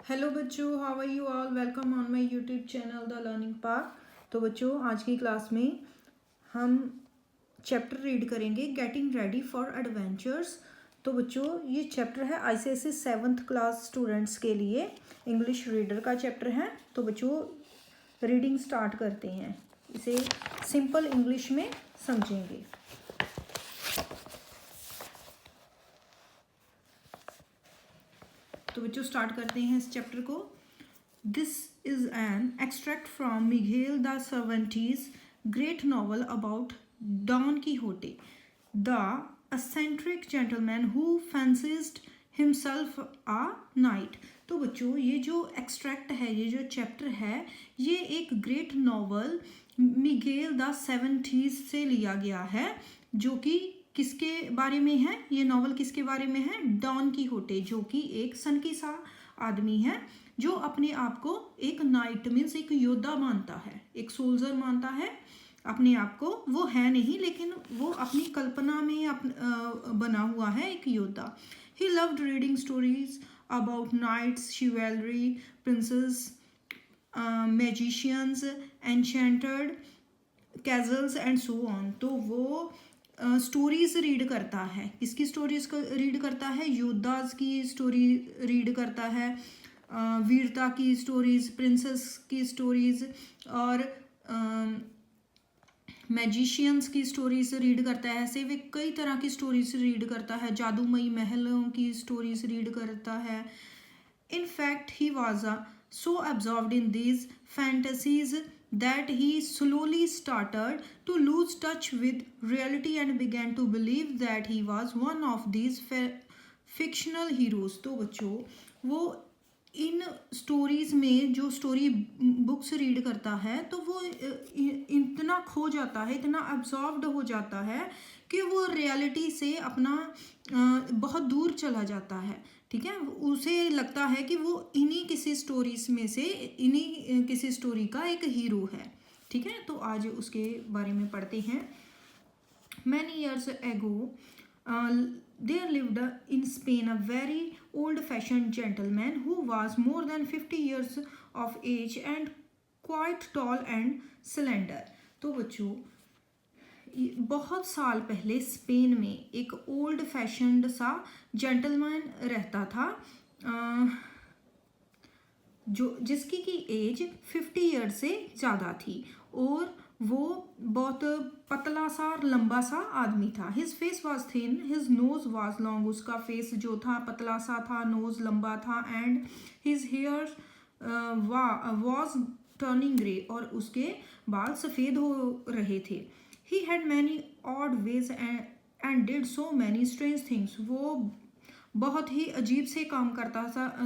Hello बच्चों, how are you all. Welcome on my YouTube channel the learning park. तो बच्चों, आज की क्लास में हम चैप्टर रीड करेंगे गेटिंग रेडी फॉर एडवेंचर्स। तो बच्चों, ये चैप्टर है आईसीएसई 7th क्लास स्टूडेंट्स के लिए इंग्लिश रीडर का चैप्टर है। तो बच्चों, रीडिंग स्टार्ट करते हैं। इसे सिंपल इंग्लिश में समझेंगे। तो बच्चों, स्टार्ट करते हैं इस चैप्टर को। This is an extract from Miguel de Cervantes great novel about Don Quixote, the eccentric gentleman who fancied himself a knight। तो बच्चों, ये जो एक्सट्रैक्ट है, ये जो चैप्टर है, ये एक ग्रेट नॉवल मिघेल द सेवेंटीज से लिया गया है, जो कि किसके बारे में है। ये नॉवल किसके बारे में है? डॉन कीहोटे, जो कि एक सनकी सा आदमी है, जो अपने आप को एक नाइट मीन्स एक योद्धा मानता है, एक सोल्जर मानता है अपने आप को। वो है नहीं, लेकिन वो अपनी कल्पना में बना हुआ है एक योद्धा। He loved reading stories about knights, chivalry, princes, magicians, enchanted castles and so on. तो वो स्टोरीज रीड करता है। किसकी स्टोरीज रीड करता है? योद्धाज की स्टोरी रीड करता है, वीरता की स्टोरीज, प्रिंसेस की स्टोरीज और मैजिशियंस की स्टोरीज रीड करता है। ऐसे वे कई तरह की स्टोरीज रीड करता है। जादूमयी महलों की स्टोरीज रीड करता है। In fact, he was so absorbed in these fantasies that he slowly started to lose touch with reality and began to believe that he was one of these fictional heroes। तो बच्चों, वो in stories में जो story books read करता है, तो वो इतना खो जाता है, इतना अब्जॉर्ब्ड हो जाता है कि वो रियलिटी से अपना बहुत दूर चला जाता है। ठीक है, उसे लगता है कि वो इन्हीं किसी स्टोरीज में से, इन्हीं किसी स्टोरी का एक हीरो है। ठीक है, तो आज उसके बारे में पढ़ते हैं। Many years ago, there lived in Spain a very old-fashioned gentleman who was more than 50 years of age and quite tall and slender। तो बच्चों, बहुत साल पहले स्पेन में एक ओल्ड फैशन्ड सा जेंटलमैन रहता था, जो जिसकी की एज 50 ईयर से ज़्यादा थी, और वो बहुत पतला सा लंबा सा आदमी था। His face was thin, his nose was long. उसका फेस जो था पतला सा था, नोज लंबा था, and his hair was turning grey, और उसके बाल सफ़ेद हो रहे थे। He had many odd ways and did so many strange things। वो बहुत ही अजीब से काम करता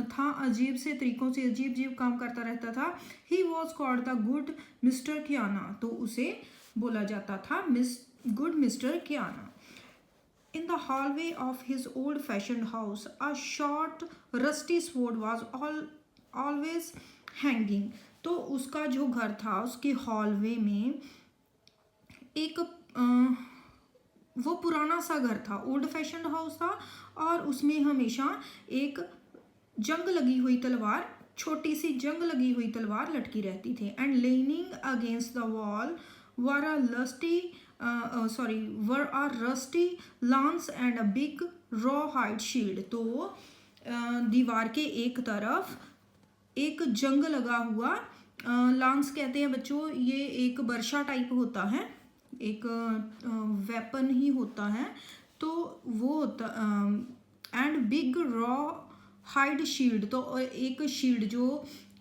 था, अजीब से तरीक़ों से अजीब अजीब काम करता रहता था। He was called the good Mr. Kiana। तो उसे बोला जाता था good Mr. Kiana। In the hallway of his old-fashioned house, a short rusty sword was always hanging। तो उसका जो घर था, उसके हॉलवे में एक वो पुराना सा घर था, ओल्ड फैशन हाउस था, और उसमें हमेशा एक जंग लगी हुई तलवार, छोटी सी जंग लगी हुई तलवार लटकी रहती थी। And leaning against the wall were a rusty lance and a big rawhide shield. तो दीवार के एक तरफ एक जंग लगा हुआ, लांस कहते हैं बच्चों, ये एक बर्शा टाइप होता है, एक वेपन ही होता है। तो वो होता and big rawhide shield. तो एक शील्ड जो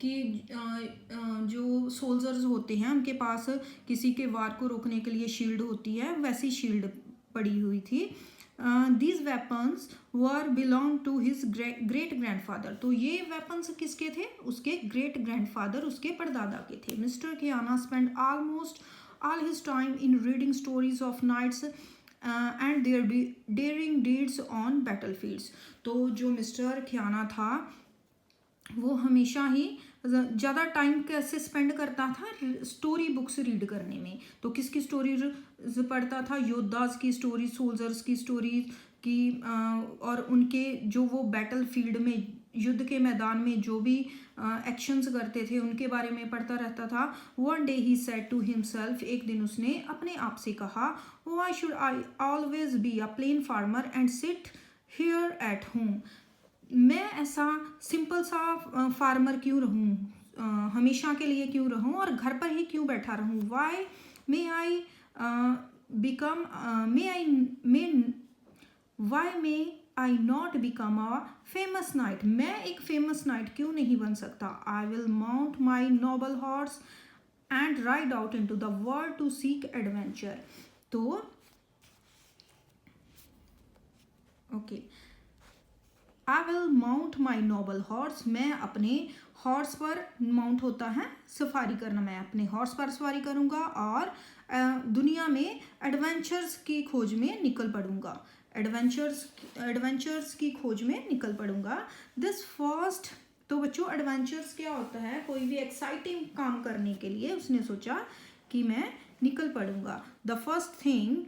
कि जो सोल्जर्स होते हैं, उनके पास किसी के वार को रोकने के लिए शील्ड होती है, वैसी शील्ड पड़ी हुई थी। These weapons were belong to his great grandfather. तो ये वेपन्स किसके थे? उसके ग्रेट ग्रैंडफादर, उसके परदादा के थे। Mister Kiana spend almost all his time in reading stories of knights and their daring deeds on battlefields। तो जो मिस्टर खियाना था, वो हमेशा ही ज़्यादा टाइम कैसे स्पेंड करता था? स्टोरी बुक्स रीड करने में। तो किसकी स्टोरी पढ़ता था? योद्धास की स्टोरी, सोल्जर्स की स्टोरी की, और उनके जो वो बैटल फील्ड में युद्ध के मैदान में जो भी एक्शंस करते थे उनके बारे में पढ़ता रहता था। One day he said to himself, एक दिन उसने अपने आप से कहा, why should I always be a plain farmer and sit here at home. मैं ऐसा सिंपल सा फार्मर क्यों रहूं, हमेशा के लिए क्यों रहूं और घर पर ही क्यों बैठा रहूं। Why may I become may I may why may I not become a famous knight, मैं एक फेमस नाइट क्यों नहीं बन सकता। I will mount my noble horse and ride out into the world to seek adventure. तो okay, I will mount my noble horse, मैं अपने horse पर, माउंट होता है सफारी करना, मैं अपने हॉर्स पर सवारी करूंगा और दुनिया में एडवेंचर्स की खोज में निकल पड़ूंगा, एडवेंचर्स की खोज में निकल पड़ूंगा। दिस फर्स्ट, तो बच्चों एडवेंचर्स क्या होता है, कोई भी एक्साइटिंग काम करने के लिए उसने सोचा कि मैं निकल पड़ूंगा। The first thing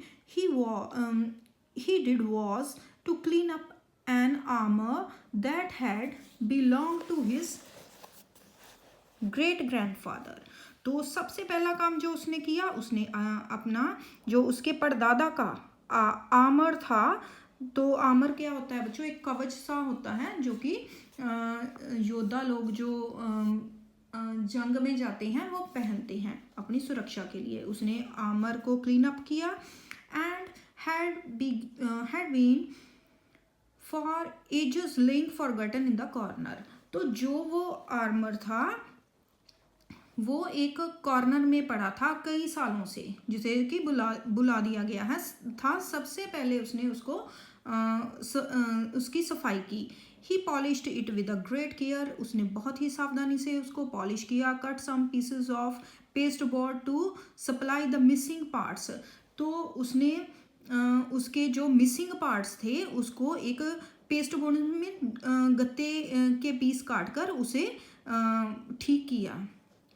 he did was to clean up an armor that had belonged to his great grandfather। तो सबसे पहला काम जो उसने किया, उसने अपना जो उसके परदादा का आर्मर था, तो आर्मर क्या होता है बच्चों, एक कवच सा होता है जो कि योद्धा लोग जो जंग में जाते हैं वो पहनते हैं अपनी सुरक्षा के लिए। उसने आर्मर को क्लीन अप किया and had been for ages laying forgotten in the corner। तो जो वो आर्मर था वो एक कॉर्नर में पड़ा था कई सालों से, जिसे कि बुला दिया गया है था। सबसे पहले उसने उसको उसकी सफाई की। He polished it with a great care, उसने बहुत ही सावधानी से उसको पॉलिश किया। Cut some pieces of paste board to supply the missing parts, तो उसने उसके जो मिसिंग पार्ट्स थे उसको एक पेस्ट बोर्ड में गत्ते के पीस काट कर उसे ठीक किया,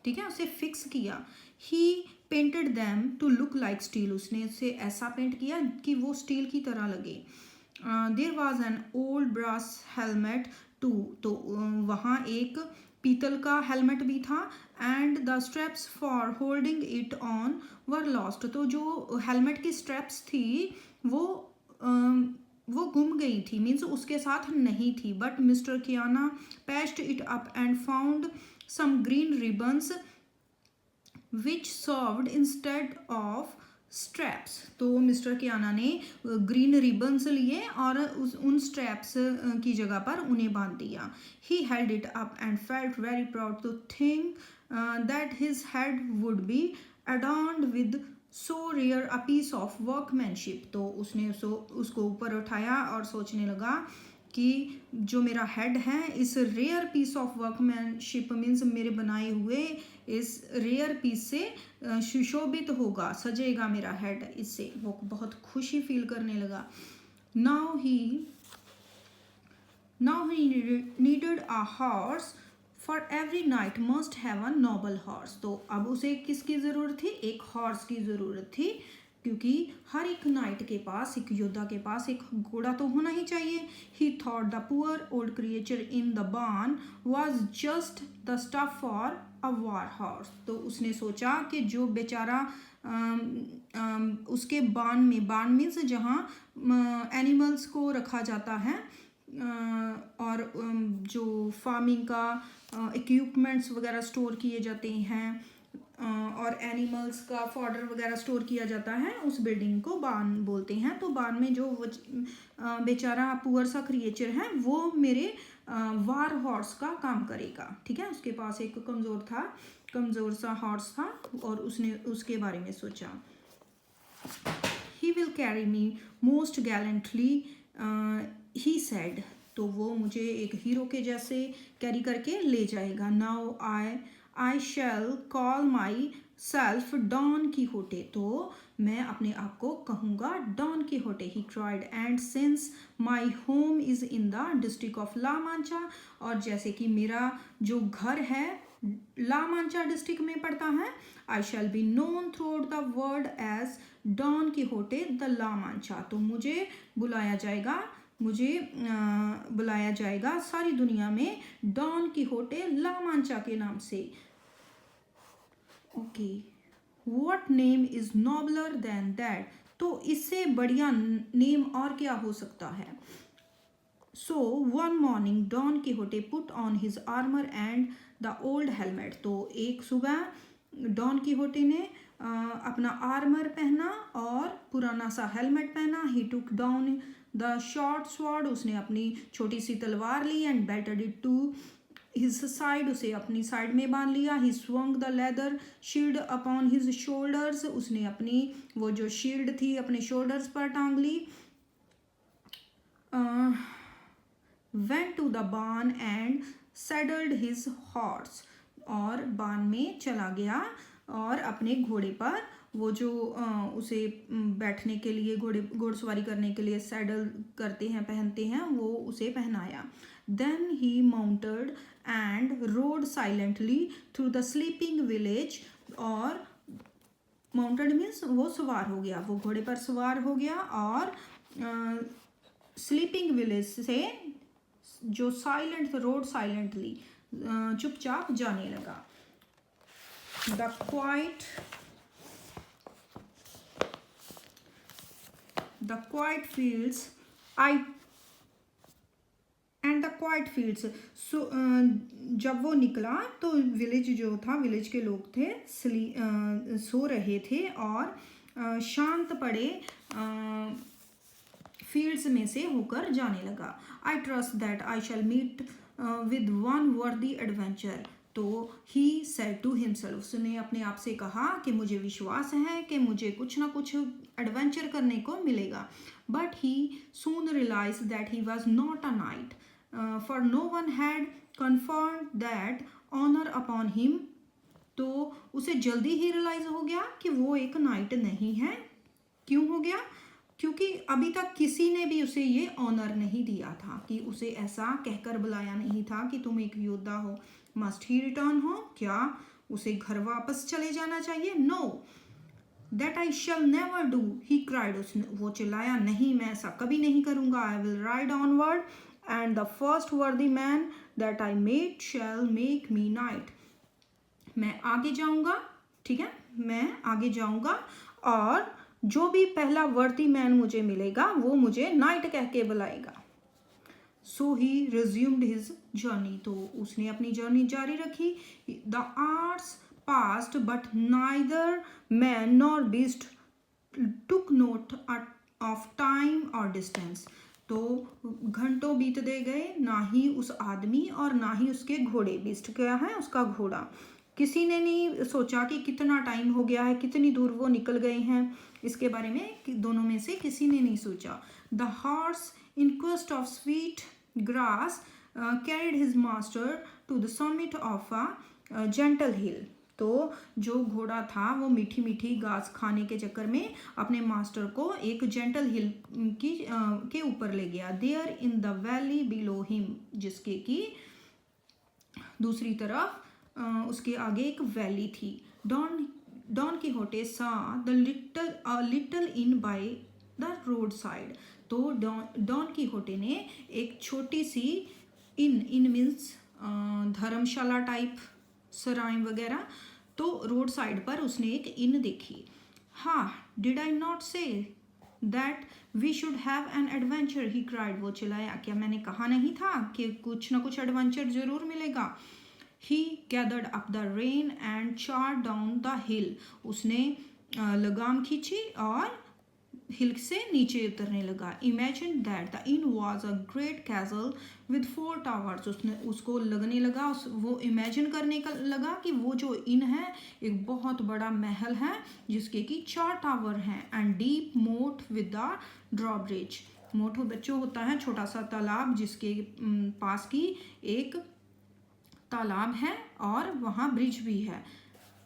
ठीक है, उसे फिक्स किया। He painted them to look like steel, उसने उसे ऐसा पेंट किया कि वो स्टील की तरह लगे। There was an old brass helmet too, तो वहाँ एक पीतल का हेलमेट भी था। And the straps for holding it on were lost, तो जो हेलमेट की स्ट्रैप्स थी वो गुम गई थी, मीन्स उसके साथ नहीं थी। But mister Quijana patched it up and found some green ribbons which served instead of straps, तो मिस्टर कियाना ने ग्रीन रिबन्स लिए और उन स्ट्रैप्स की जगह पर उन्हें बांध दिया। He held it up and felt very proud to think that his head would be adorned with so rare a piece of workmanship, तो उसने उसको ऊपर उठाया और सोचने लगा कि जो मेरा हेड है इस rare piece of workmanship means मेरे बनाए हुए इस रेयर पीस से सुशोभित होगा, सजेगा मेरा हेड इससे। वो बहुत खुशी फील करने लगा। Now he needed a horse for every night must have a Nobel horse, तो अब उसे किसकी ज़रूरत थी, एक हॉर्स की ज़रूरत थी, क्योंकि हर एक नाइट के पास, एक योद्धा के पास एक घोड़ा तो होना ही चाहिए। He thought the poor old creature in the barn was just the stuff for a war horse, तो उसने सोचा कि जो बेचारा उसके बार्न मीन्स जहाँ एनिमल्स को रखा जाता है और जो फार्मिंग का इक्विपमेंट्स वगैरह स्टोर किए जाते हैं और एनिमल्स का फॉडर वगैरह स्टोर किया जाता है, उस बिल्डिंग को बार्न बोलते हैं। तो बार्न में जो बेचारा पुअर सा क्रिएचर है वो मेरे वार हॉर्स का काम करेगा, ठीक है। उसके पास एक कमज़ोर सा हॉर्स था और उसने उसके बारे में सोचा। He will carry me most gallantly he said, तो वो मुझे एक हीरो के जैसे कैरी करके ले जाएगा। Now I shall call myself Don Quixote, तो मैं अपने आप को कहूँगा Don Quixote. He cried and since my home is in the district of La Mancha, और जैसे कि मेरा जो घर है ला मांचा डिस्ट्रिक्ट में पड़ता है, I shall be known throughout the world as Don Quixote de La Mancha, तो मुझे बुलाया जाएगा मुझे बुलाया जाएगा सारी दुनिया में डॉन किहोटे ला मांचा के नाम से। Okay, what name is nobler than that, तो इससे बढ़िया नेम और क्या हो सकता है। So one morning Don Quixote put on his armour and the old helmet, तो एक सुबह डॉन किहोटे ने अपना आर्मर पहना और पुराना सा हेलमेट पहना। He took down the short sword, उसने अपनी छोटी सी तलवार ली and belted it to his side, उसे अपनी साइड में बांध लिया। He swung the leather shield upon his shoulders, उसने अपनी वो जो शील्ड थी अपने शोल्डर्स पर टांग ली। वेंट टू द बान एंड सेडल्ड हिज हॉर्स, और बान में चला गया और अपने घोड़े पर वो जो उसे बैठने के लिए घोड़सवारी करने के लिए सैडल करते हैं पहनते हैं वो उसे पहनाया। Then he mounted and rode silently through the sleeping village, और माउंटेड मीन्स वो सवार हो गया, वो घोड़े पर सवार हो गया और स्लीपिंग विलेज से जो साइलेंट रोड साइलेंटली चुपचाप जाने लगा। The quiet fields and the quiet fields, so जब वो निकला तो विलेज जो था, विलेज के लोग थे सो रहे थे और शांत पड़े फील्ड्स में से होकर जाने लगा। I trust that I shall meet with one worthy adventure, तो ही सेड टू हिमसेल्फ, उसने अपने आप से कहा कि मुझे विश्वास है कि मुझे कुछ ना कुछ एडवेंचर करने को मिलेगा। But he soon realise that he was not a knight, for no one had confirmed that honour upon him, तो उसे जल्दी ही रियलाइज हो गया कि वो एक नाइट नहीं है। क्यों हो गया? क्योंकि अभी तक किसी ने भी उसे ये ऑनर नहीं दिया था, कि उसे ऐसा कहकर बुलाया नहीं था कि तुम एक योद्धा हो। मस्ट ही रिटर्न हो, क्या उसे घर वापस चले जाना चाहिए? No, that I shall never do, he cried, उसने वो चिल्लाया, नहीं मैं ऐसा कभी नहीं करूँगा। I will ride onward and the first worthy man that I met shall make me knight, मैं आगे जाऊँगा, ठीक है, मैं आगे जाऊँगा और जो भी पहला वर्दी मैन मुझे मिलेगा वो मुझे नाइट कह के बुलाएगा। सो ही रिज्यूम्ड हिज जर्नी, तो उसने अपनी जर्नी जारी रखी। The hours passed but neither man nor beast took note of time और डिस्टेंस, तो घंटों बीतते गए, ना ही उस आदमी और ना ही उसके घोड़े, बीस्ट क्या है उसका घोड़ा, किसी ने नहीं सोचा कि कितना टाइम हो गया है, कितनी दूर वो निकल गए हैं, इसके बारे में दोनों में से किसी ने नहीं सोचा। The horse in quest of sweet grass carried his master to the summit of a gentle hill, तो जो घोड़ा था वो मीठी मीठी घास खाने के चक्कर में अपने मास्टर को एक जेंटल हिल के ऊपर ले गया। There in the valley below him, जिसके की दूसरी तरफ उसके आगे एक वैली थी। डॉन किहोटे सा the little in by the road side, तो डॉन किहोटे ने एक छोटी सी इन मीन्स धर्मशाला टाइप सराय वगैरह, तो रोड साइड पर उसने एक इन देखी। हाँ, did I not say that we should have an adventure, he cried, वो चिल्लाया, क्या मैंने कहा नहीं था कि कुछ ना कुछ एडवेंचर जरूर मिलेगा। He gathered up the rein and charged down the hill, उसने लगाम खींची और हिल से नीचे उतरने लगा। Imagine that the inn was a great castle with 4 towers, उसको लगने लगा, वो इमेजिन करने का लगा कि वो जो इन है एक बहुत बड़ा महल है जिसके कि 4 टावर हैं। एंड डीप मोट विद द ड्रॉब्रिज, मोट बच्चों होता है छोटा सा तालाब जिसके पास की एक तालाब है और वहाँ ब्रिज भी है,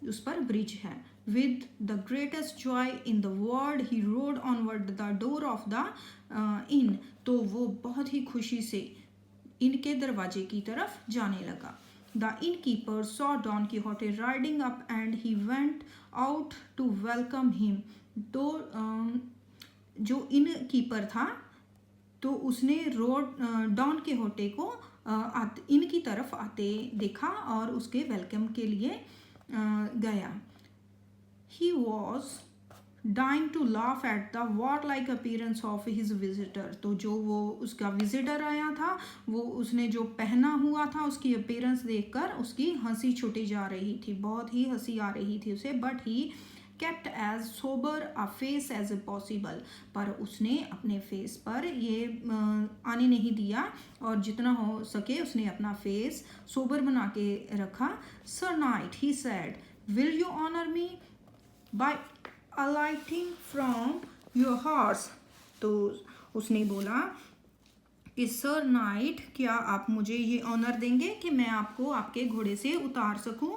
उस पर ब्रिज है। With the greatest joy in the world he road onward the door of the in, तो वो बहुत ही खुशी से इनके दरवाजे की तरफ जाने लगा। The innkeeper saw Don Quixote riding up and he went out to welcome him, तो जो इन कीपर था तो उसने डॉन किहोटे को इनकी तरफ आते देखा और उसके वेलकम के लिए गया. He was dying to laugh at the warlike appearance of his visitor. तो जो वो उसका विजिटर आया था वो उसने जो पहना हुआ था उसकी अपीयरेंस देखकर उसकी हंसी छूटी जा रही थी, बहुत ही हंसी आ रही थी उसे. But he kept as sober a face as possible. पर उसने अपने फेस पर ये आने नहीं दिया और जितना हो सके उसने अपना फेस सोबर बना के रखा. Sir Knight, he said, will you honor me by alighting from your horse? तो उसने बोला कि सर नाइट, क्या आप मुझे ये ऑनर देंगे कि मैं आपको आपके घोड़े से उतार सकूं?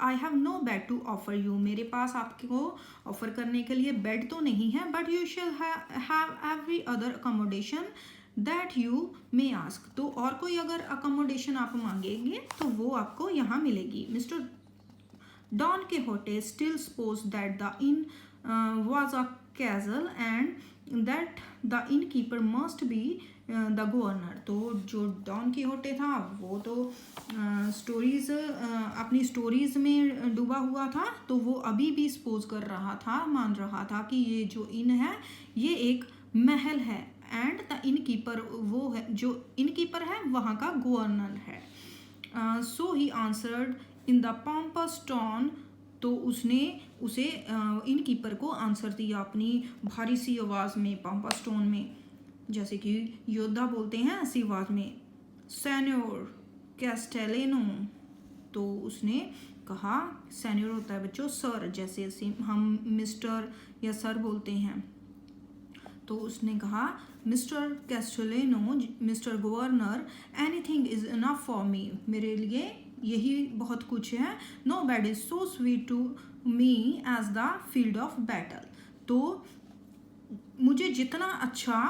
I have no bed to offer you. मेरे पास आपको ऑफर करने के लिए बेड तो नहीं है, but you shall have every other accommodation that you may ask. तो और कोई अगर अकोमोडेशन आप मांगेंगे तो वो आपको यहाँ मिलेगी. Mister Don Quixote still supposed that the inn was a castle and that the innkeeper must be the governor. तो जो डॉन किहोटे था वो तो स्टोरीज अपनी स्टोरीज में डूबा हुआ था, तो वो अभी भी सपोज कर रहा था, मान रहा था कि ये जो इन है ये एक महल है एंड द इनकीपर वो है, जो इनकीपर है वहाँ का गवर्नर है. So he answered in the pompous tone. तो उसने उसे इनकीपर को आंसर दिया अपनी भारी सी आवाज़ में, पॉम्पस टोन में, जैसे कि योद्धा बोलते हैं ऐसी आवाज़ में. सेन्योर कैस्टेलेनो. तो उसने कहा, सेन्योर होता है बच्चों सर, जैसे हम मिस्टर या सर बोलते हैं. तो उसने कहा, Mister Castellano, Mister governor, anything is enough for me. मेरे लिए यही बहुत कुछ है. No bed is so sweet to me as the field of battle. तो मुझे जितना अच्छा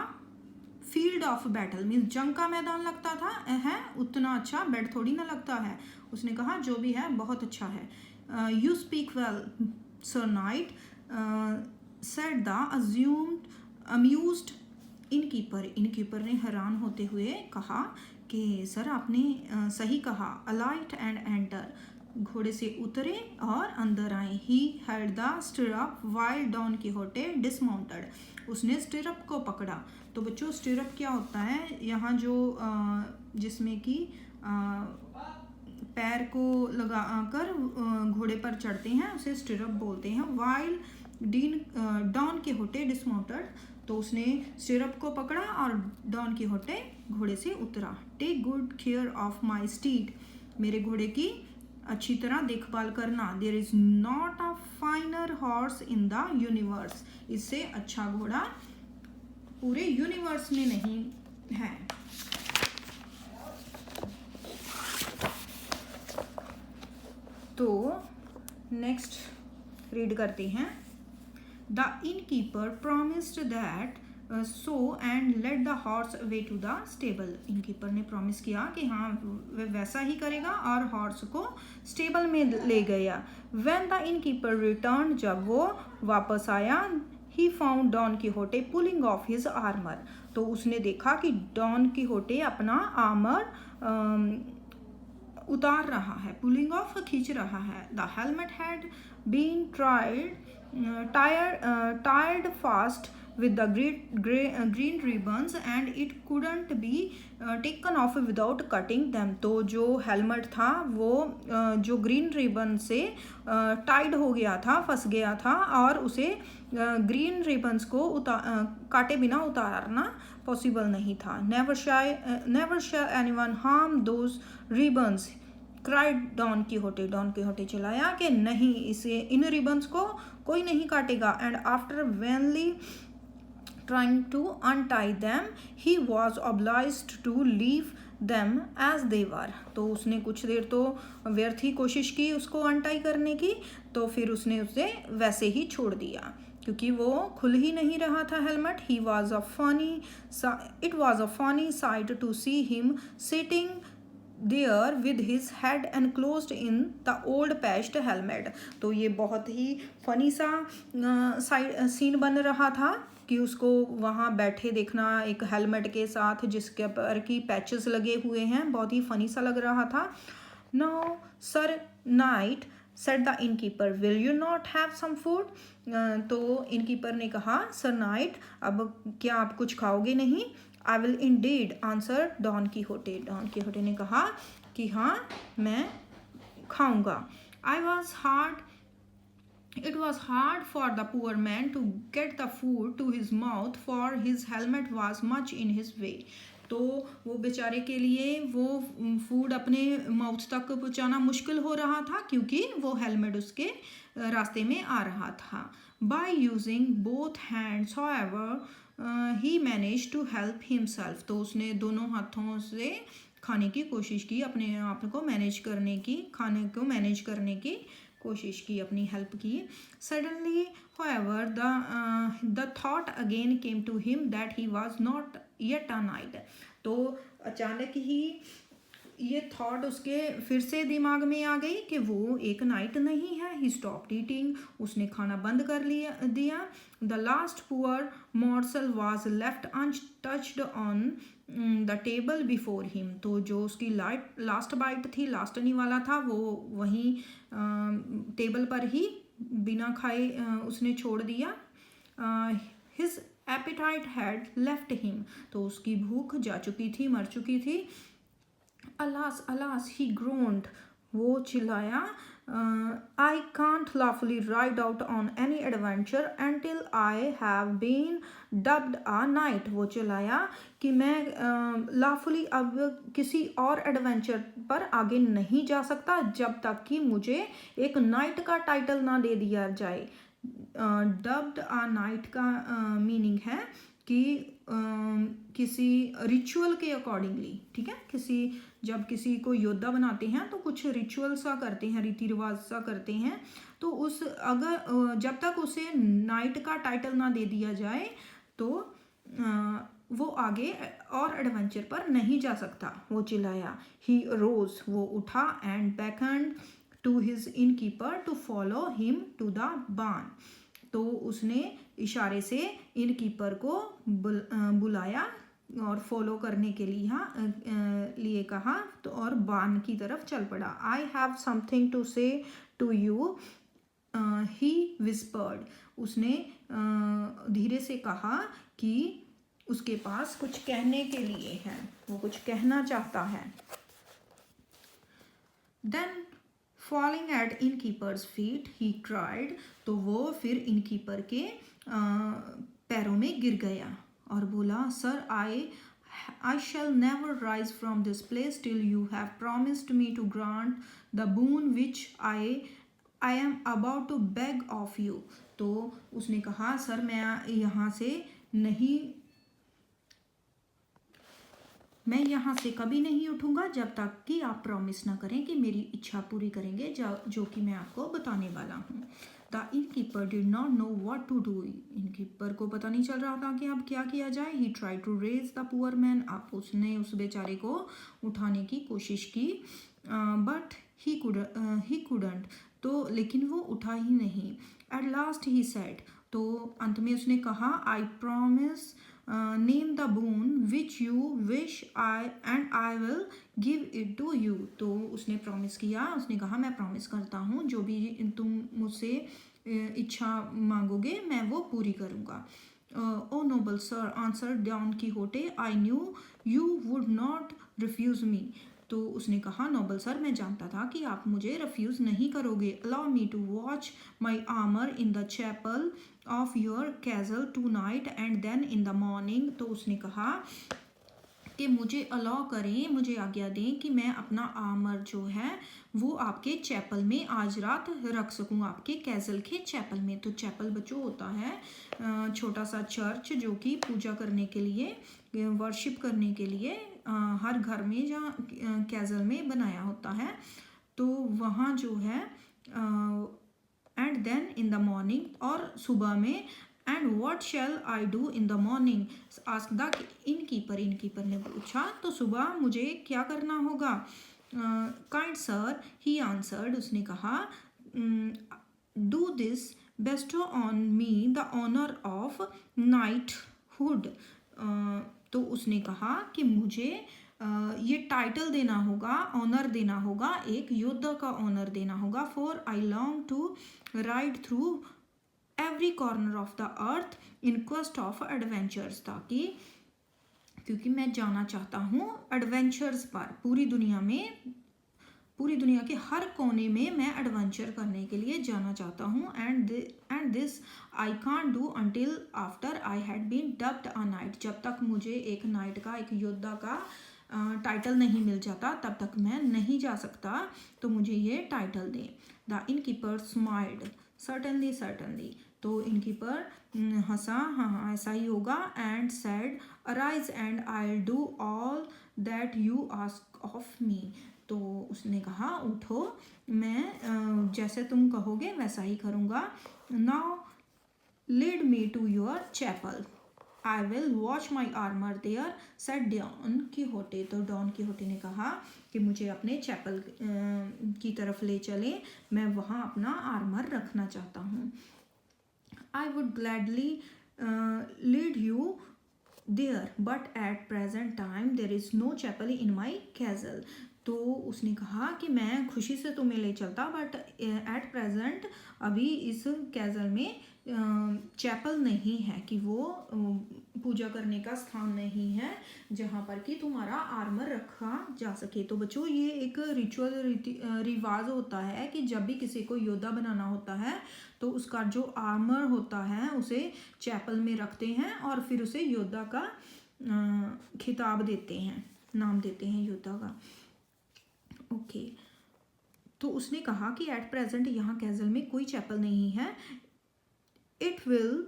फील्ड ऑफ बैटल मीन्स जंग का मैदान लगता था है, उतना अच्छा बेड थोड़ी ना लगता है. उसने कहा जो भी है बहुत अच्छा है. You speak well sir knight, said the amused innkeeper. Innkeeper ने हैरान होते हुए कहा कि सर आपने सही कहा. Alight and enter. घोड़े से उतरे और अंदर आए. He held the stirrup while Don Quixote dismounted. उसने स्टिरअप को पकड़ा. तो बच्चों स्टिरअप क्या होता है? यहाँ जो जिसमें कि पैर को लगा कर घोड़े पर चढ़ते हैं उसे स्टिरअप बोलते हैं. While Don Quixote dismounted. तो उसने स्टिरअप को पकड़ा और डॉन किहोटे घोड़े से उतरा. Take good care of my steed. मेरे घोड़े की अच्छी तरह देखभाल करना. There is not a finer horse in the universe. इससे अच्छा घोड़ा पूरे यूनिवर्स में नहीं है. तो नेक्स्ट रीड करते हैं. The innkeeper promised that so and led the horse away to the stable. innkeeper ने प्रॉमिस किया कि हाँ वह वैसा ही करेगा और हॉर्स को स्टेबल में ले गया. When the innkeeper returned, जब वो वापस आया, he found Don Quixote pulling off his armor. तो उसने देखा कि डॉन किहोटे अपना आर्मर उतार रहा है. पुलिंग ऑफ खींच रहा है. The helmet had been tied fast with the green ribbons and it couldn't be taken off without cutting them. तो जो हेलमेट था वो जो ग्रीन रिबन से टाइड हो गया था, फंस गया था और उसे ग्रीन रिबन्स को काटे बिना उतारना पॉसिबल नहीं था. never shall anyone harm those ribbons, cried Don Quixote. Don Quixote चिल्लाया कि नहीं, इसे इन रिबन्स को कोई नहीं काटेगा. And after vainly trying to untie them he was obliged to leave them as they were. तो उसने कुछ देर तो व्यर्थ ही कोशिश की उसको अनटाई करने की, तो फिर उसने उसे वैसे ही छोड़ दिया क्योंकि वो खुल ही नहीं रहा था helmet. It was a funny sight to see him sitting there with his head enclosed in the old patched helmet. तो ये बहुत ही फनी सा सीन बन रहा था कि उसको वहाँ बैठे देखना एक हेलमेट के साथ जिसके पर की पैचेस लगे हुए हैं, बहुत ही फनी सा लग रहा था. Now sir knight said the innkeeper, will you not have some food. तो इनकीपर ने कहा, सर नाइट अब क्या आप कुछ खाओगे नहीं. I will indeed answered Don Quixote. Don Quixote ने कहा कि हाँ मैं खाऊंगा. I was hard It was hard for the poor man to get the food to his mouth, for his helmet was much in his way. तो वो बेचारे के लिए वो फूड अपने माउथ तक पहुंचाना मुश्किल हो रहा था क्योंकि वो हेलमेट उसके रास्ते में आ रहा था. By using both hands, however, he managed to help himself. तो उसने दोनों हाथों से खाने की कोशिश की, अपने आप को मैनेज करने की, खाने को मैनेज करने की कोशिश की, अपनी हेल्प की. Suddenly however the thought again came to him that he was not yet a knight. तो अचानक ही ये थॉट उसके फिर से दिमाग में आ गई कि वो एक नाइट नहीं है. ही स्टॉप्ड ईटिंग, उसने खाना बंद कर दिया. The last poor morsel was left untouched on the table before him. तो जो उसकी लास्ट बाइट थी, लास्ट नहीं वाला था, वो वहीं टेबल पर ही बिना खाए उसने छोड़ दिया. His appetite had left him. तो उसकी भूख जा चुकी थी, मर चुकी थी. अलास अलास ही ग्रोन्ड, वो चिल्लाया. I can't lawfully ride out on any adventure until I have been dubbed a knight. वो चिल्लाया कि मैं लॉफुली अब किसी और एडवेंचर पर आगे नहीं जा सकता जब तक कि मुझे एक नाइट का टाइटल ना दे दिया जाए. डब्ड अ नाइट का मीनिंग है कि किसी रिचुअल के अकॉर्डिंगली, ठीक है, जब किसी को योद्धा बनाते हैं तो कुछ रिचुअल सा करते हैं, रीति रिवाज सा करते हैं. तो अगर जब तक उसे नाइट का टाइटल ना दे दिया जाए तो वो आगे और एडवेंचर पर नहीं जा सकता. वो चिल्लाया. ही रोज, वो उठा, and beckoned to his innkeeper to follow him to the barn. तो उसने इशारे से इनकीपर को बुलाया और फॉलो करने के लिए कहा. तो और बार्न की तरफ चल पड़ा. आई हैव समथिंग टू से टू यू, ही विस्पर्ड. उसने धीरे से कहा कि उसके पास कुछ कहने के लिए है, वो कुछ कहना चाहता है. Then falling at innkeeper's feet he cried. तो वो फिर इनकीपर के पैरों में गिर गया और बोला, sir I shall never rise from this place till you have promised me to grant the boon which I am about to beg of you. तो उसने कहा, सर मैं यहाँ से कभी नहीं उठूंगा जब तक कि आप प्रॉमिस ना करें कि मेरी इच्छा पूरी करेंगे जो कि मैं आपको बताने वाला हूँ. The innkeeper did not know what to do. Innkeeper को पता नहीं चल रहा था कि अब क्या किया जाए. He try to raise the poor man up. उसने उस बेचारे को उठाने की कोशिश की, बट ही कुडंट. तो लेकिन वो उठा ही नहीं. At last he said. तो अंत में उसने कहा, I promise name the boon which you wish and I will give it to you. तो उसने प्रॉमिस किया, उसने कहा मैं प्रॉमिस करता हूँ जो भी तुम मुझसे इच्छा मांगोगे मैं वो पूरी करूँगा. O noble sir answer Don Quixote, I knew you would not refuse me. तो उसने कहा, नोबल सर मैं जानता था कि आप मुझे रिफ्यूज़ नहीं करोगे. Allow me to watch my armour in the chapel of your castle tonight and then in the morning. तो उसने कहा कि मुझे अलाउ करें, मुझे आज्ञा दें कि मैं अपना आर्मर जो है वो आपके चैपल में आज रात रख सकूं, आपके कैसल के चैपल में. तो चैपल बच्चों होता है छोटा सा चर्च जो कि पूजा करने के लिए, वर्शिप करने के लिए हर घर में जहाँ कैसल में बनाया होता है. तो वहाँ जो है and then in the morning, और सुबह में. And what shall I do in the morning ask the innkeeper ने पूछा, तो सुबह मुझे क्या करना होगा. Kind sir he answered. उसने कहा, do this bestow on me the honour of knighthood. तो उसने कहा कि मुझे ये टाइटल देना होगा, ऑनर देना होगा, एक योद्धा का ऑनर देना होगा। For I long to ride through every corner of the earth in quest of adventures, ताकि क्योंकि मैं जाना चाहता हूँ एडवेंचर्स पर, पूरी दुनिया में, पूरी दुनिया के हर कोने में मैं एडवेंचर करने के लिए जाना चाहता हूँ। And this I can't do until after I had been dubbed a knight, जब तक मुझे एक नाइट का, एक योद्धा का टाइटल नहीं मिल जाता तब तक मैं नहीं जा सकता, तो मुझे ये टाइटल दे। The innkeeper smiled, certainly certainly, तो इनकीपर हंसा, हाँ हाँ ऐसा ही होगा। And said arise and I will do all that you ask of me, तो उसने कहा उठो, मैं जैसे तुम कहोगे वैसा ही करूँगा। Now lead me to your chapel, I will watch my armour there, said Don Quixote, तो डॉन कीहोटे ने कहा कि मुझे अपने चैपल की तरफ ले चले, मैं वहाँ अपना आर्मर रखना चाहता हूँ। I would gladly lead you there but at present time there is no chapel in my castle, तो उसने कहा कि मैं खुशी से तुम्हें ले चलता, बट एट प्रेजेंट अभी इस कैसल में चैपल नहीं है, कि वो पूजा करने का स्थान नहीं है जहाँ पर कि तुम्हारा आर्मर रखा जा सके। तो बच्चों ये एक रिचुअल रिवाज होता है कि जब भी किसी को योद्धा बनाना होता है तो उसका जो आर्मर होता है उसे चैपल में रखते हैं और फिर उसे योद्धा का खिताब देते हैं, नाम देते हैं योद्धा का। ओके तो उसने कहा कि एट प्रेजेंट यहाँ कैसल में कोई चैपल नहीं है। It will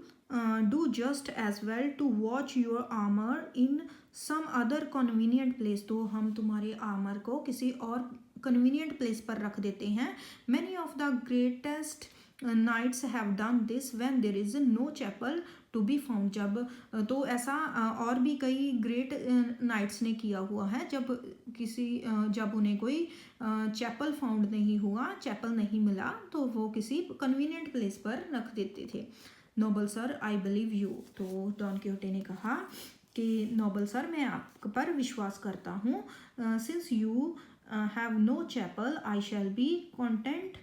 do just as well to watch your armour in some other convenient place, तो हम तुम्हारे आर्मर को किसी और कन्वीनियंट प्लेस पर रख देते हैं। Many of the greatest knights have done this when there is no chapel to be found, जब तो ऐसा और भी कई ग्रेट नाइट्स ने किया हुआ है, जब उन्हें कोई चैपल फाउंड नहीं हुआ, चैपल नहीं मिला, तो वो किसी कन्वीनियंट प्लेस पर रख देते थे। Noble sir I believe you, तो डॉन कीहोटे ने कहा कि नोबल सर मैं आप पर विश्वास करता हूँ। Since you have no chapel I shall be content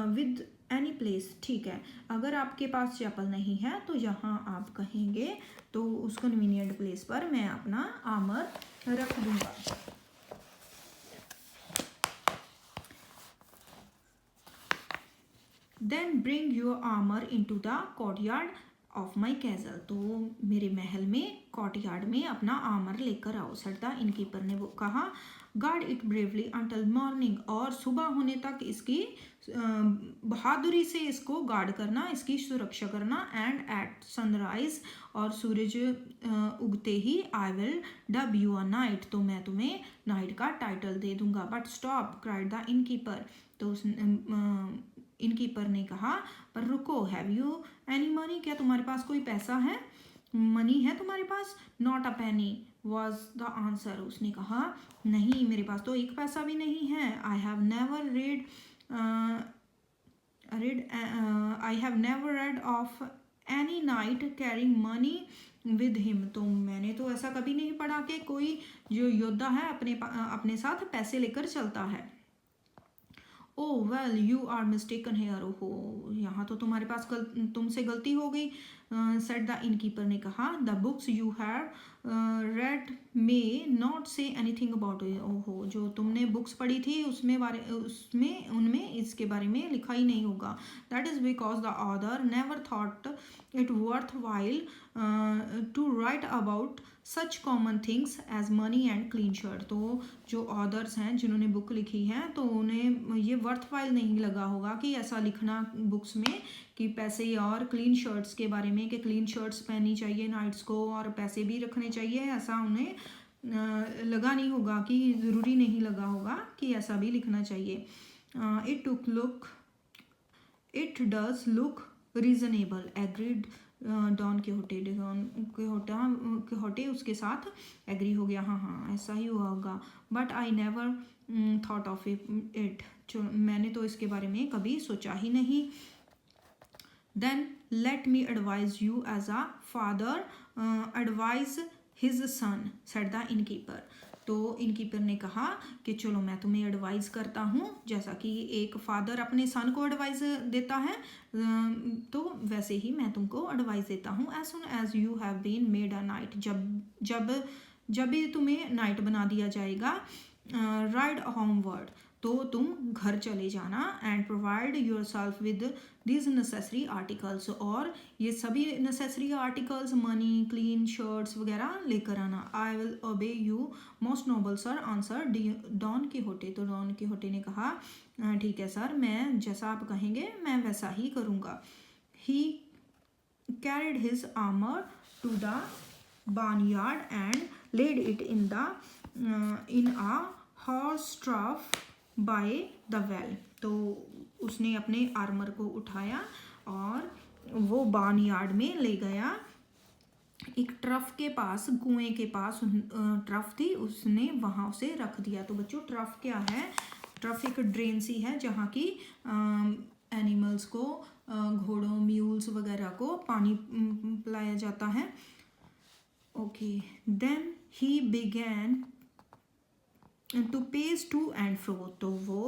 with any place, ठीक है अगर आपके पास चैपल नहीं है तो जहाँ आप कहेंगे तो उस कन्वीनियंट प्लेस पर मैं अपना आर्मर रख दूंगा। Then bring your armour into the courtyard of my castle, तो मेरे महल में कोर्टयार्ड में अपना आर्मर लेकर आओ। सरदा इनकीपर ने वो कहा guard it bravely until morning, और सुबह होने तक इसकी बहादुरी से इसको गार्ड करना, इसकी सुरक्षा करना। एंड एट सनराइज, और सूरज उगते ही I will dub you a knight, तो मैं तुम्हें नाइट का टाइटल दे दूंगा। But stop cried the innkeeper, तो इनकीपर ने कहा पर रुको, हैव यू एनी मनी, क्या तुम्हारे पास कोई पैसा है, मनी है तुम्हारे पास। Not a penny was the answer, उसने कहा नहीं मेरे पास तो एक पैसा भी नहीं है। I have never rid of any night carrying money with him, तो मैंने तो ऐसा कभी नहीं पढ़ा कि कोई जो योद्धा है अपने साथ पैसे लेकर चलता है। Oh well you are mistaken here, ओहो यहाँ तो तुम्हारे पास तुमसे गलती हो गई। सेड द इनकीपर ने कहा the books you have read may not say anything about it, ओहो जो तुमने बुक्स पढ़ी थी उनमें इसके बारे में लिखा ही नहीं होगा। That is because the author never thought it worth while to write about such common things as money and clean shirt, तो जो ऑथर्स हैं जिन्होंने बुक लिखी है तो उन्हें ये वर्थवाइल नहीं लगा होगा कि ऐसा लिखना बुक्स में कि पैसे और क्लीन शर्ट्स के बारे में, कि क्लीन शर्ट्स पहननी चाहिए नाइट्स को और पैसे भी रखने चाहिए, ऐसा उन्हें लगा नहीं होगा, कि ज़रूरी नहीं लगा होगा कि ऐसा भी लिखना चाहिए। It does look reasonable agreed Don Quixote उसके साथ एग्री हो गया, हाँ हाँ ऐसा ही हुआ होगा। But I never thought of it, मैंने तो इसके बारे में कभी सोचा ही नहीं। Then let me advise you as a father advise his son, said the innkeeper. तो इनकीपर ने कहा कि चलो मैं तुम्हें एडवाइस करता हूँ, जैसा कि एक फादर अपने सन को एडवाइस देता है, तो वैसे ही मैं तुमको एडवाइस देता हूँ। As soon as you have been made a knight, जब भी तुम्हें नाइट बना दिया जाएगा, राइड होमवर्ड, तो तुम घर चले जाना, and provide yourself with these necessary articles, और ये सभी necessary articles money, clean shirts वगैरह लेकर आना। I will obey you most noble sir, answer Don Quixote. तो डॉन किहोटे ने कहा ठीक है सर, मैं जैसा आप कहेंगे मैं वैसा ही करूँगा। ही carried his armor to the barnyard and laid it in a horse trough by the well। तो उसने अपने आर्मर को उठाया और वो बार्नयार्ड में ले गया, एक ट्रफ के पास, कुएं के पास ट्रफ थी, उसने वहाँ उसे रख दिया। तो बच्चों ट्रफ क्या है? ट्रफ एक ड्रेन सी है जहाँ की एनिमल्स को, घोड़ों, म्यूल्स वगैरह को पानी पिलाया जाता है। Okay, then he began to pace to and fro. तो वो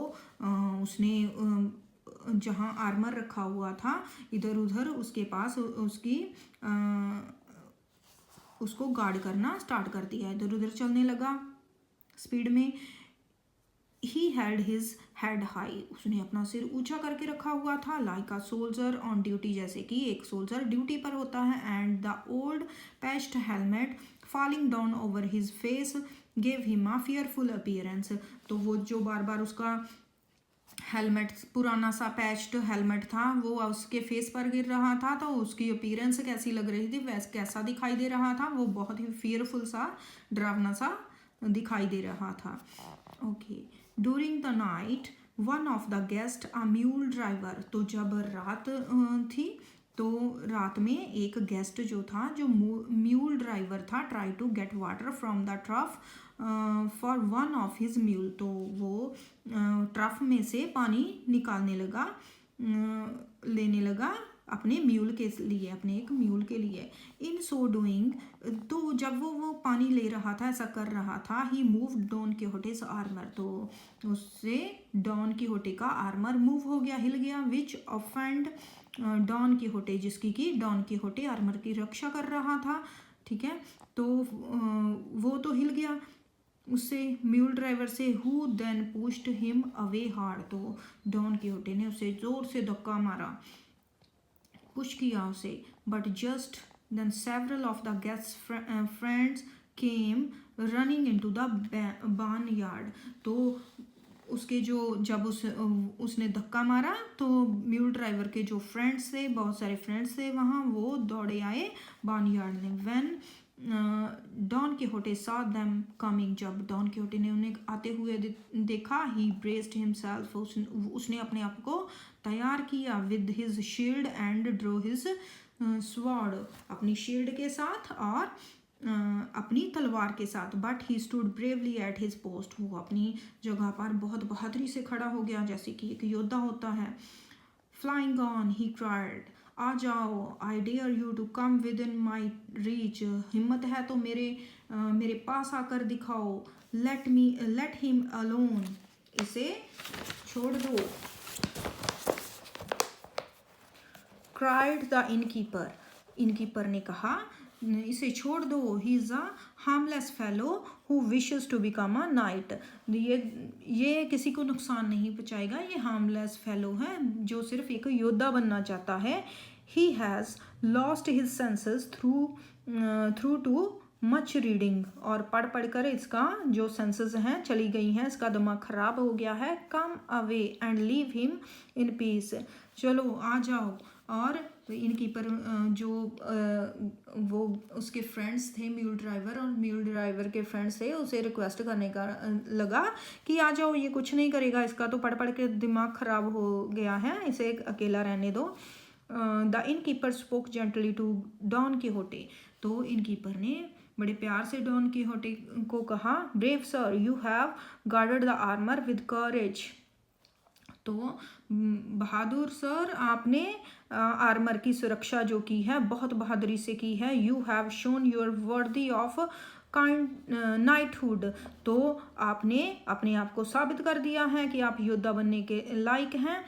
उसने जहाँ आर्मर रखा हुआ था इधर उधर उसके पास उसको गार्ड करना स्टार्ट कर दिया, इधर उधर चलने लगा स्पीड में। He had his head high, उसने अपना सिर ऊंचा करके रखा हुआ था, like a soldier on duty, जैसे कि एक सोल्जर ड्यूटी पर होता है। And the old patched helmet falling down over his face gave him a fearful appearance. तो वो जो बार बार उसका हेलमेट, पुराना सा पैच्ड हेलमेट था, वो उसके फेस पर गिर रहा था, तो उसकी अपीयरेंस कैसी लग रही थी, वैसे कैसा दिखाई दे रहा था, वो बहुत ही फियरफुल सा, डरावना सा दिखाई दे रहा था। Okay, during the night one of the guest a mule driver. तो जब रात थी तो रात में एक गेस्ट जो था, जो म्यूल ड्राइवर था, try to get water from the trough for one of his mule. तो वो ट्रफ में से पानी निकालने लगा, लेने लगा अपने म्यूल के लिए, अपने एक म्यूल के लिए। इन सो डूइंग, तो जब वो पानी ले रहा था, ऐसा कर रहा था, ही मूव डॉन किहोटेस आर्मर। तो उससे डॉन किहोटे का आर्मर मूव हो गया, हिल गया, विच ऑफेंड डॉन किहोटे, जिसकी कि डॉन किहोटे आर्मर की रक्षा कर रहा था। ठीक है, तो वो तो हिल गया उससे, म्यूल ड्राइवर से। Who then pushed him away hard. तो डॉन किहोटे ने उसे जोर से धक्का मारा, पुश किया उसे। But just then several of the guest friends came running into the barnyard. तो उसके जो जब उसने धक्का मारा तो म्यूल ड्राइवर के जो फ्रेंड्स थे, बहुत सारे फ्रेंड्स थे वहाँ, वो दौड़े आए बार्नयार्ड में। When Don Quixote saw them coming, जब डॉन किहोटे ने उन्हें आते हुए देखा, ही ब्रेस्ड हिमसेल्फ, उसने अपने आप को तैयार किया, with his shield and drew his sword, अपनी शील्ड के साथ और अपनी तलवार के साथ। But he stood bravely at his post, वो अपनी जगह पर बहुत बहादुरी से खड़ा हो गया, जैसे कि एक योद्धा होता है। फ्लाइंग ऑन ही क्राइड, आ जाओ, I dare you to come within my reach, हिम्मत है तो मेरे पास आकर दिखाओ। लेट हिम अलोन, इसे छोड़ दो। क्राइड द इनकीपर, इनकीपर ने कहा इसे छोड़ दो। He is a harmless fellow who wishes to become a knight, ये किसी को नुकसान नहीं पहुँचाएगा, ये हार्मलेस फेलो है जो सिर्फ एक योद्धा बनना चाहता है। He has lost his senses through too much reading, और पढ़ कर इसका जो सेंसेस हैं चली गई हैं, इसका दिमाग ख़राब हो गया है। Come away and leave him in peace, चलो आ जाओ। और इनकीपर जो वो उसके फ्रेंड्स थे म्यूल ड्राइवर, और म्यूल ड्राइवर के फ्रेंड्स थे, उसे रिक्वेस्ट करने का लगा कि आ जाओ, ये कुछ नहीं करेगा, इसका तो पढ़ के दिमाग ख़राब हो गया है, इसे अकेला रहने दो। The innkeeper spoke gently to Don Quixote. तो इनकीपर ने बड़े प्यार से डॉन किहोटे को कहा, brave sir, you have guarded the armour with courage. तो बहादुर सर, आपने आर्मर की सुरक्षा जो की है बहुत बहादुरी से की है। You have shown your worthy of kind knighthood, तो आपने अपने आप को साबित कर दिया है कि आप योद्धा बनने के लायक हैं।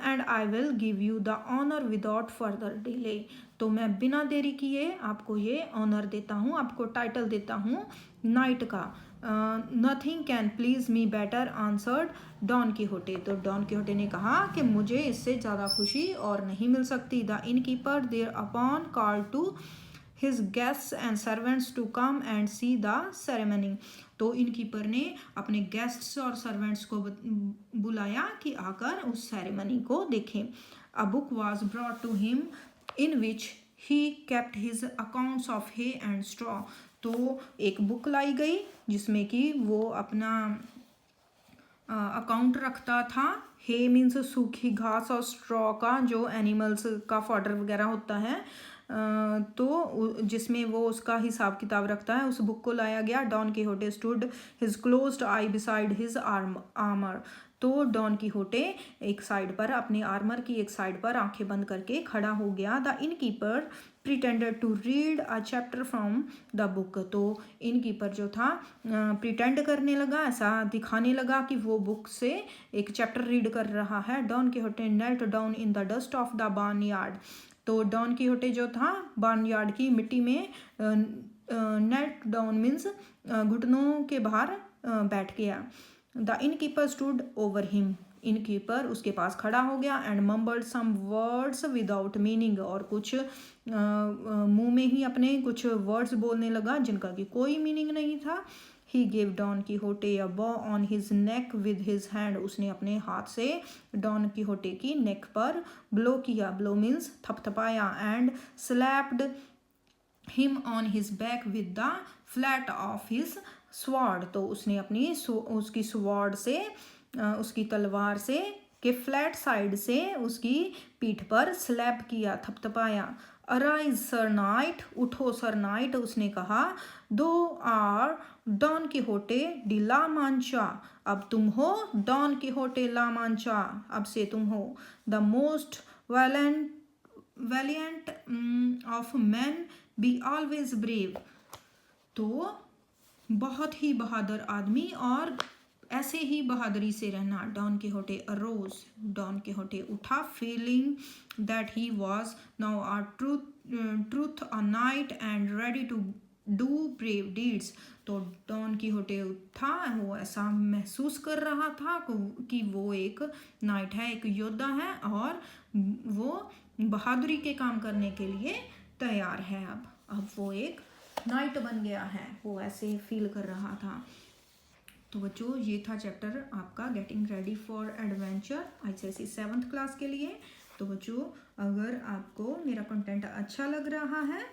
And I will give you the honour without further delay, तो मैं बिना देरी किए आपको ये ऑनर देता हूँ, आपको टाइटल देता हूँ नाइट का। Nothing can please me better answered Don Quixote, तो डॉन कीहोटे ने कहा कि मुझे इससे ज़्यादा खुशी और नहीं मिल सकती। The innkeeper thereupon call to his guests and servants to come and see the ceremony, तो इनकीपर ने अपने गेस्ट्स और सर्वेंट्स को बुलाया कि आकर उस सेरेमनी को देखें। A book was brought to him in which he kept his accounts of hay and straw, तो एक बुक लाई गई जिसमें कि वो अपना अकाउंट रखता था। हे मीन्स सूखी घास और स्ट्रॉ का जो एनिमल्स का फॉडर वगैरह होता है, तो जिसमें वो उसका हिसाब किताब रखता है, उस बुक को लाया गया। डॉन कीहोटे स्टूड हिज क्लोज्ड आई बिसाइड हिज आर्मर, तो डॉन कीहोटे एक साइड पर, अपने आर्मर की एक साइड पर आंखें बंद करके खड़ा हो गया। The innkeeper pretended to read a chapter from the book, तो इनकीपर जो था प्रिटेंड करने लगा, ऐसा दिखाने लगा कि वो बुक से एक चैप्टर रीड कर रहा है। Don Quixote knelt down in the dust of the barnyard, तो डॉन कीहोटे जो था बार्न यार्ड की मिट्टी में नेल्ट डाउन मीन्स घुटनों के बाहर बैठ गया। The innkeeper stood over him, innkeeper उसके पास खड़ा हो गया। And mumbled some words without meaning, और कुछ मुंह में ही अपने कुछ वर्ड्स बोलने लगा जिनका कि कोई मीनिंग नहीं था। ही गेव डॉन कीहोटे अ बॉ on his neck with his hand, उसने अपने हाथ से डॉन कीहोटे की नेक पर ब्लो किया, ब्लो मीन्स थपथपाया। And slapped him on his back with the flat of his sword, तो उसने अपनी उसकी स्वॉर्ड से, उसकी तलवार से के फ्लैट साइड से उसकी पीठ पर स्लैप किया, थपथपाया। अराइज सर नाइट, उठो सर नाइट, उसने कहा। दो आर डॉन कीहोटे डी ला मांचा, अब तुम हो डॉन कीहोटे ला मांचा, अब से तुम हो। The most valiant of man be always brave, तो बहुत ही बहादुर आदमी और ऐसे ही बहादुरी से रहना। Don Quixote arose, Don Quixote उठा, feeling that he was now a truth a knight and ready to do brave deeds, तो डॉन कीहोटे उठा, वो ऐसा महसूस कर रहा था कि वो एक नाइट है, एक योद्धा है, और वो बहादुरी के काम करने के लिए तैयार है। अब वो एक नाइट बन गया है, वो ऐसे फील कर रहा था। तो बच्चों, ये था चैप्टर आपका getting ready for adventure ICSE 7th class के लिए। तो बच्चों, अगर आपको मेरा कंटेंट अच्छा लग रहा है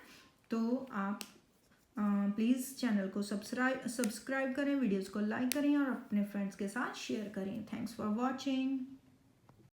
तो आप प्लीज़ चैनल को सब्सक्राइब करें, वीडियोज़ को लाइक करें और अपने फ्रेंड्स के साथ शेयर करें। Thanks for watching.